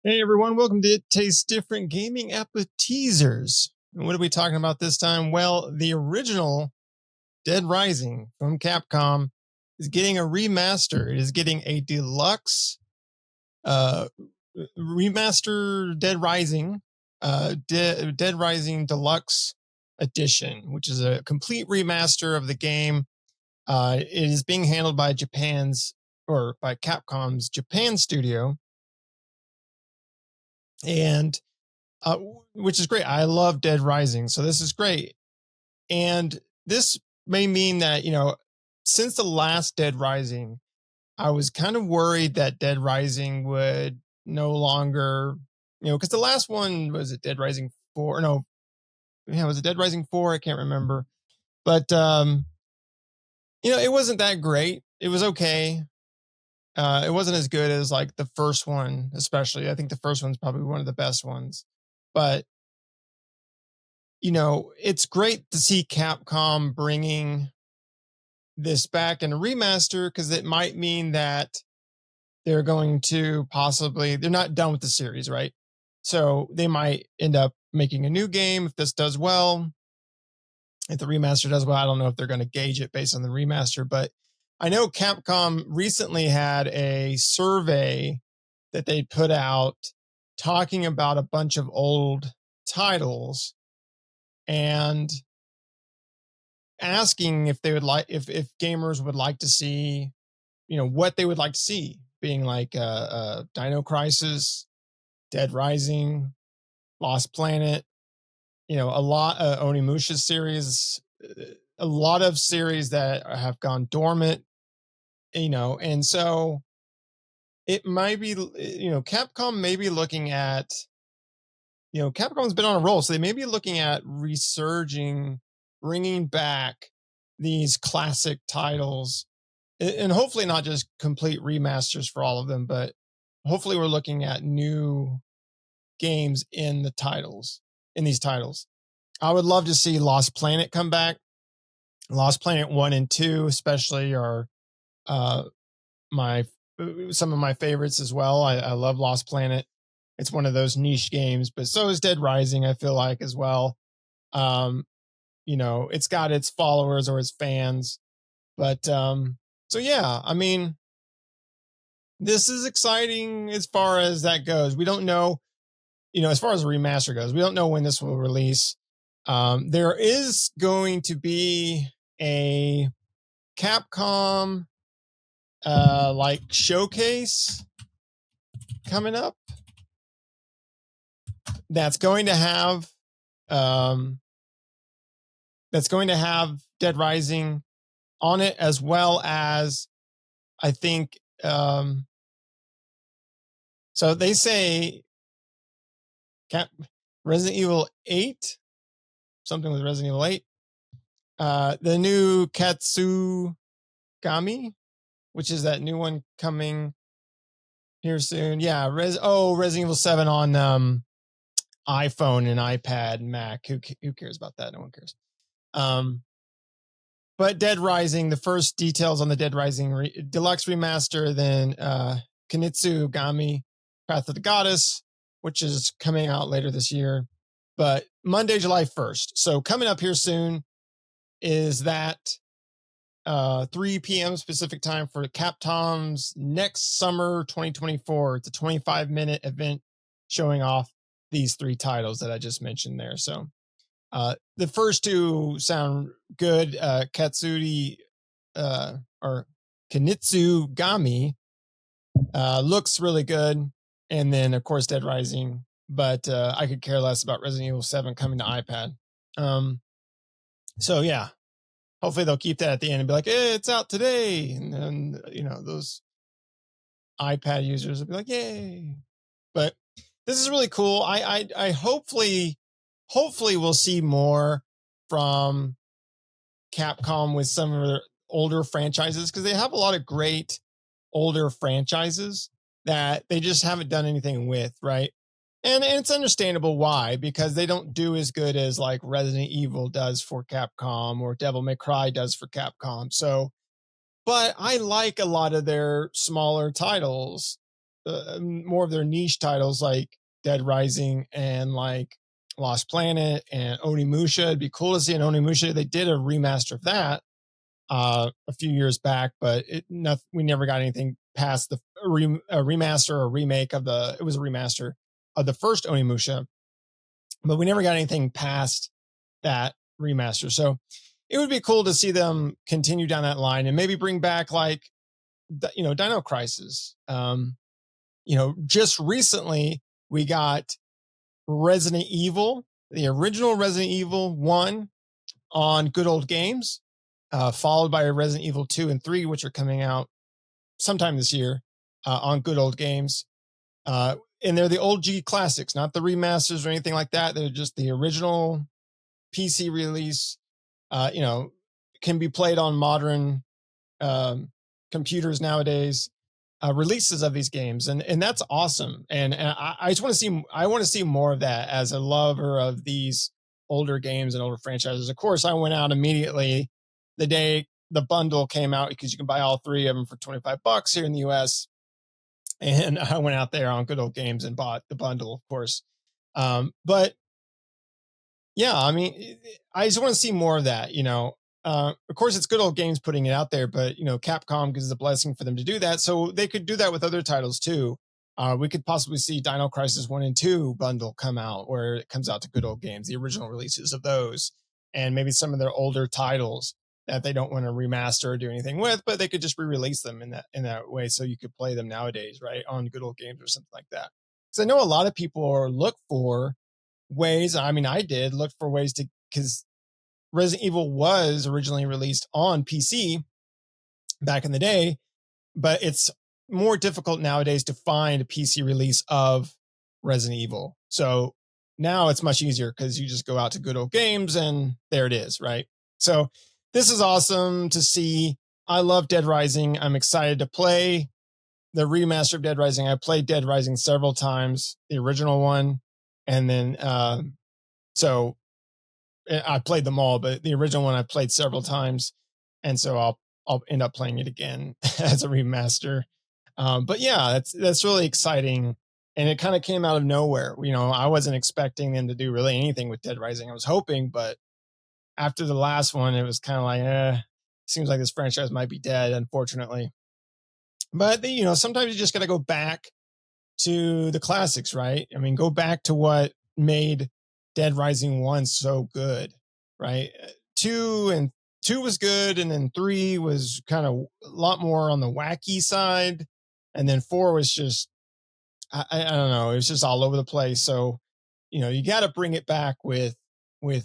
Hey everyone, welcome to It Tastes Different Gaming Appetizers. And what are we talking about this time? Well, the original Dead Rising from Capcom is getting a remaster. It is getting a deluxe remaster Dead Rising, Dead Rising Deluxe Edition, which is a complete remaster of the game. It is being handled by by Capcom's Japan studio. And which is great. I love Dead Rising, so this is great. And this may mean that, since the last Dead Rising, I was kind of worried that Dead Rising would no longer, because the last one was it Dead Rising 4? No, yeah, was it Dead Rising 4? I can't remember. But, it wasn't that great. It was okay. It wasn't as good as like the first one, especially. I think the first one's probably one of the best ones. But it's great to see Capcom bringing this back in a remaster because it might mean that they're going to they're not done with the series, right? So they might end up making a new game if this does well. If the remaster does well, I don't know if they're going to gauge it based on the remaster, but I know Capcom recently had a survey that they put out talking about a bunch of old titles and asking if they would like if gamers would like to see, what they would like to see, being like Dino Crisis, Dead Rising, Lost Planet, a lot Onimusha series, a lot of series that have gone dormant, and so it might be, Capcom may be looking at, Capcom's been on a roll, so they may be looking at bringing back these classic titles, and hopefully not just complete remasters for all of them, but hopefully we're looking at new games in these titles. I would love to see Lost Planet come back. Lost Planet 1 and 2 especially are some of my favorites as well. I love Lost Planet. It's one of those niche games, but so is Dead Rising, I feel like, as well. It's got its followers or its fans. But so yeah, I mean, this is exciting as far as that goes. We don't know, as far as a remaster goes, we don't know when this will release. There is going to be a Capcom like showcase coming up that's going to have Dead Rising on it, as well as I think so they say Resident Evil 8, something with Resident Evil 8, the new Katsugami, which is that new one coming here soon. Yeah, Resident Evil 7 on iPhone and iPad and Mac. Who cares about that? No one cares. But Dead Rising, the first details on the Dead Rising Deluxe Remaster, then Kunitsugami, Path of the Goddess, which is coming out later this year, but Monday, July 1st. So coming up here soon is that 3 p.m. Pacific time for Capcom's next summer 2024. It's a 25-minute event showing off these 3 titles that I just mentioned there. So the first 2 sound good. Katsuri or Kunitsugami looks really good. And then, of course, Dead Rising. But I could care less about Resident Evil 7 coming to iPad. So, yeah. Hopefully they'll keep that at the end and be like, hey, it's out today. And then, those iPad users will be like, yay. But this is really cool. I hopefully we'll see more from Capcom with some of their older franchises, because they have a lot of great older franchises that they just haven't done anything with, right? And it's understandable why, because they don't do as good as like Resident Evil does for Capcom or Devil May Cry does for Capcom. So, but I like a lot of their smaller titles. more of their niche titles like Dead Rising and like Lost Planet and Onimusha. It'd be cool to see an Onimusha. They did a remaster of that a few years back, but we never got anything past the remaster or remake of it was a remaster of the first Onimusha, but we never got anything past that remaster. So it would be cool to see them continue down that line and maybe bring back like, Dino Crisis. Just recently we got Resident Evil, the original Resident Evil 1 on Good Old Games, followed by Resident Evil 2 and 3, which are coming out sometime this year on Good Old Games. And they're the old G classics, not the remasters or anything like that. They're just the original PC release. Can be played on modern computers nowadays. Releases of these games, and that's awesome. And I just want to see more of that as a lover of these older games and older franchises. Of course, I went out immediately the day the bundle came out, because you can buy all three of them for $25 here in the US. And I went out there on Good Old Games and bought the bundle, of course. But yeah, I mean, I just want to see more of that, of course, it's Good Old Games putting it out there, but Capcom gives a blessing for them to do that, so they could do that with other titles too. We could possibly see Dino Crisis 1 and 2 bundle come out, where it comes out to Good Old Games, the original releases of those, and maybe some of their older titles that they don't want to remaster or do anything with, but they could just re-release them in that way, so you could play them nowadays, right, on Good Old Games or something like that. Because I know a lot of people look for ways. I mean, I did look for ways to, because Resident Evil was originally released on PC back in the day, but it's more difficult nowadays to find a PC release of Resident Evil. So now it's much easier because you just go out to Good Old Games and there it is, right? So this is awesome to see. I love Dead Rising. I'm excited to play the remaster of Dead Rising. I played Dead Rising several times, the original one, and then so I played them all, but the original one I played several times, and so I'll end up playing it again as a remaster. But yeah, that's really exciting, and it kind of came out of nowhere. I wasn't expecting them to do really anything with Dead Rising. I was hoping, but after the last one, it was kind of like, seems like this franchise might be dead, unfortunately. But sometimes you just got to go back to the classics, right? I mean, go back to what made Dead Rising 1 so good, right? 2 was good, and then 3 was kind of a lot more on the wacky side, and then 4 was just I don't know, it was just all over the place. So you got to bring it back with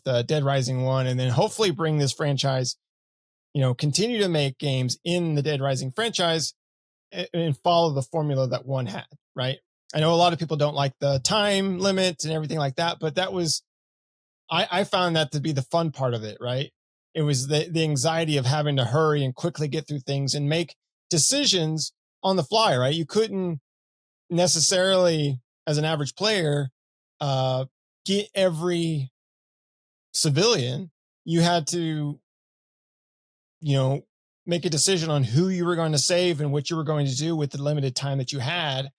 Dead Rising 1, and then hopefully bring this franchise, continue to make games in the Dead Rising franchise and follow the formula that 1 had, right? I know a lot of people don't like the time limit and everything like that, but that was, I found that to be the fun part of it, right? It was the anxiety of having to hurry and quickly get through things and make decisions on the fly, right? You couldn't necessarily, as an average player, get every civilian. You had to, make a decision on who you were going to save and what you were going to do with the limited time that you had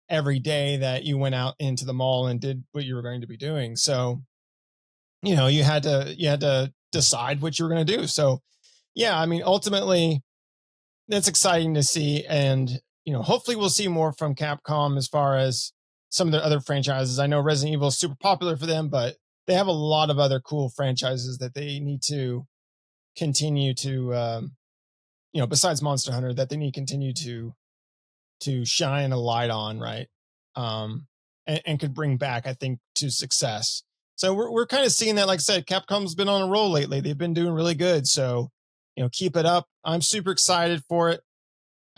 every day that you went out into the mall and did what you were going to be doing. So, you had to decide what you were going to do. So yeah, I mean, ultimately that's exciting to see. And, hopefully we'll see more from Capcom as far as some of their other franchises. I know Resident Evil is super popular for them, but they have a lot of other cool franchises that they need to continue to, besides Monster Hunter, that they need to continue to shine a light on, right? And could bring back, I think, to success. So we're kind of seeing that. Like I said, Capcom's been on a roll lately. They've been doing really good. So, keep it up. I'm super excited for it.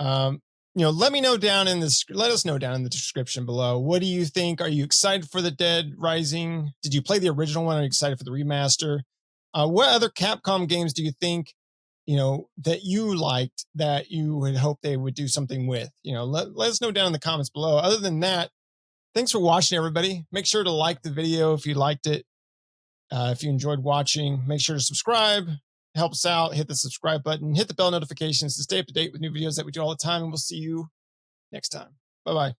Let me know let us know down in the description below. What do you think? Are you excited for the Dead Rising? Did you play the original one? Are you excited for the remaster? What other Capcom games do you think, that you liked that you would hope they would do something with? Let us know down in the comments below. Other than that, thanks for watching, everybody. Make sure to like the video if you liked it. If you enjoyed watching, make sure to subscribe. Help us out. Hit the subscribe button. Hit the bell notifications to stay up to date with new videos that we do all the time. And we'll see you next time. Bye-bye.